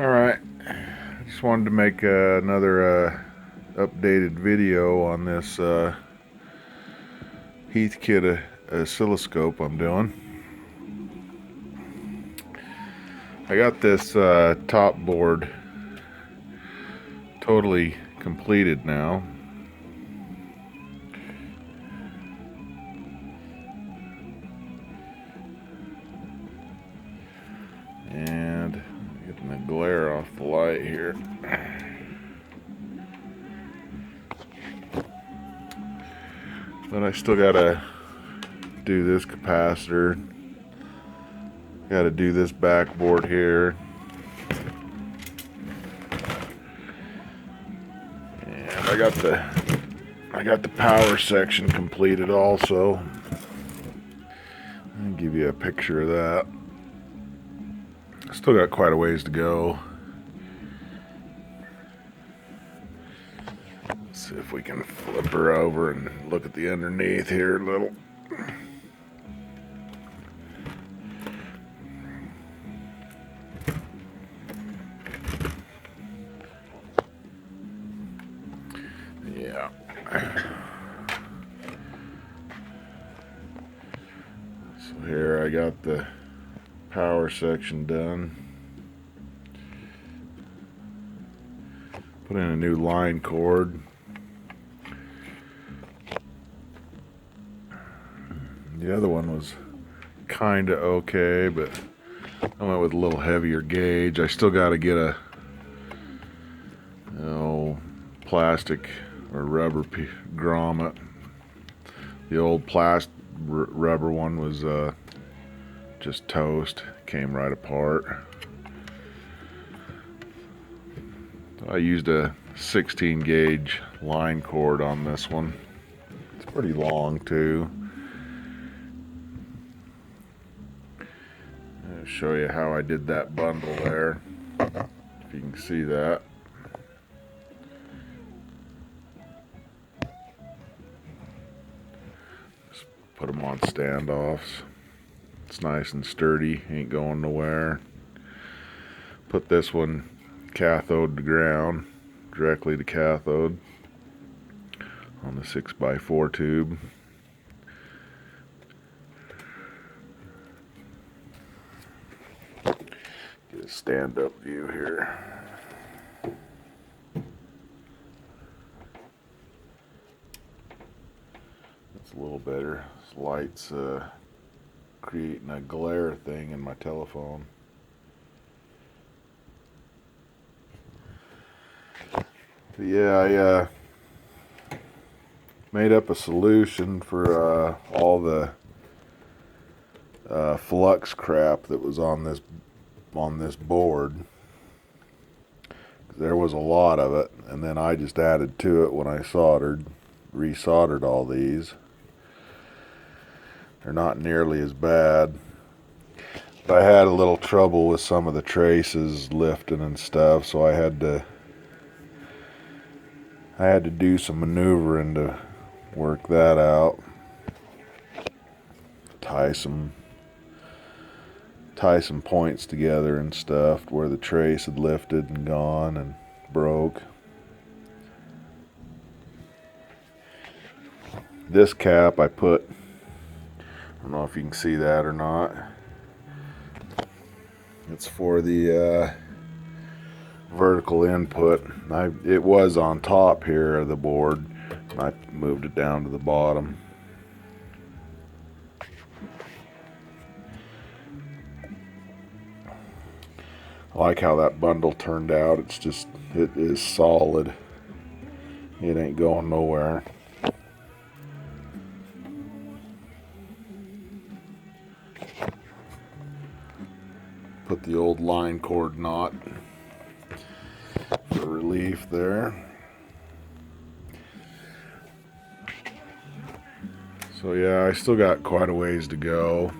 Alright, I just wanted to make another updated video on this Heathkit oscilloscope I'm doing. I got this top board totally completed now. And getting the glare off the light here. But I still gotta do this capacitor. Gotta do this backboard here. And I got the power section completed also. I'll give you a picture of that. Still got quite a ways to go. Let's see if we can flip her over and look at the underneath here a little. Yeah. So here I got the power section done. Put in a new line cord. The other one was kinda okay, but I went with a little heavier gauge. I still got to get a plastic or rubber grommet. The old plastic rubber one was just toast, came right apart. I used a 16 gauge line cord on this one. It's pretty long too. I'll show you how I did that bundle there, if you can see that. Just put them on standoffs. It's nice and sturdy, ain't going nowhere. Put this one cathode to ground, directly to cathode on the 6x4 tube. Get a stand-up view here. It's a little better. This light's creating a glare thing in my telephone. But yeah, I made up a solution for all the flux crap that was on this board. There was a lot of it, and then I just added to it when I resoldered all these. They're not nearly as bad. But I had a little trouble with some of the traces lifting and stuff, so I had to do some maneuvering to work that out. Tie some points together and stuff where the trace had lifted and gone and broke. This cap I put, I don't know if you can see that or not. It's for the vertical input. It was on top here of the board. I moved it down to the bottom. I like how that bundle turned out. It is solid. It ain't going nowhere. Put the old line cord knot for relief there. So yeah, I still got quite a ways to go.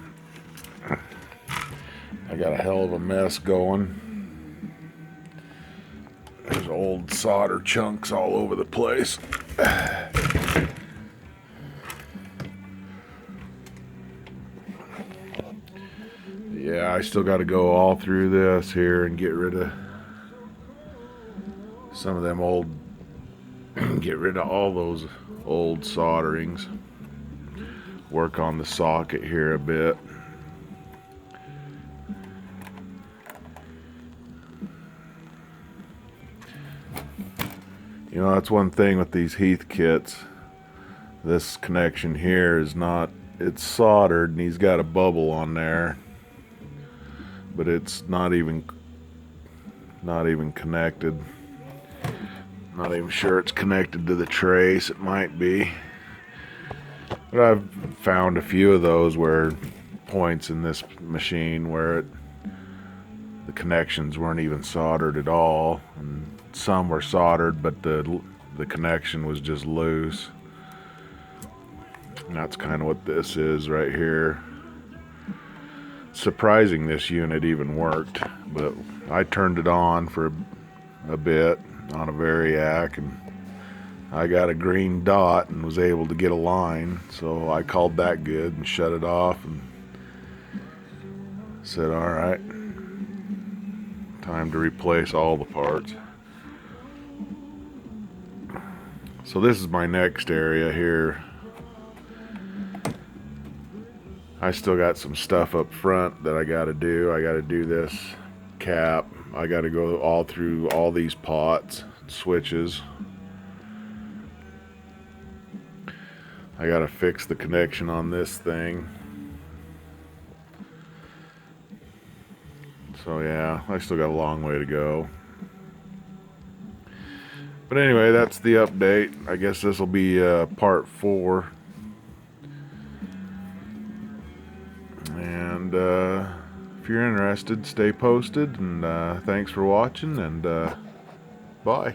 I got a hell of a mess going. There's old solder chunks all over the place. Yeah, I still got to go all through this here and get rid of some of them old, get rid of all those old solderings. Work on the socket here a bit. You know, that's one thing with these Heathkits. This connection here is not, it's soldered and he's got a bubble on there, but it's not even connected. Not even sure it's connected to the trace. It might be, but I've found a few of those where points in this machine where the connections weren't even soldered at all, and some were soldered but the connection was just loose. And that's kind of what this is right here. Surprising this unit even worked, but I turned it on for a bit on a variac and I got a green dot and was able to get a line, so I called that good and shut it off and said, all right, time to replace all the parts. So this is my next area here. I still got some stuff up front that I gotta do. I gotta do this cap. I gotta go all through all these pots, switches. I gotta fix the connection on this thing. So yeah, I still got a long way to go. But anyway, that's the update. I guess this will be part 4. And if you're interested, stay posted. And thanks for watching. And bye.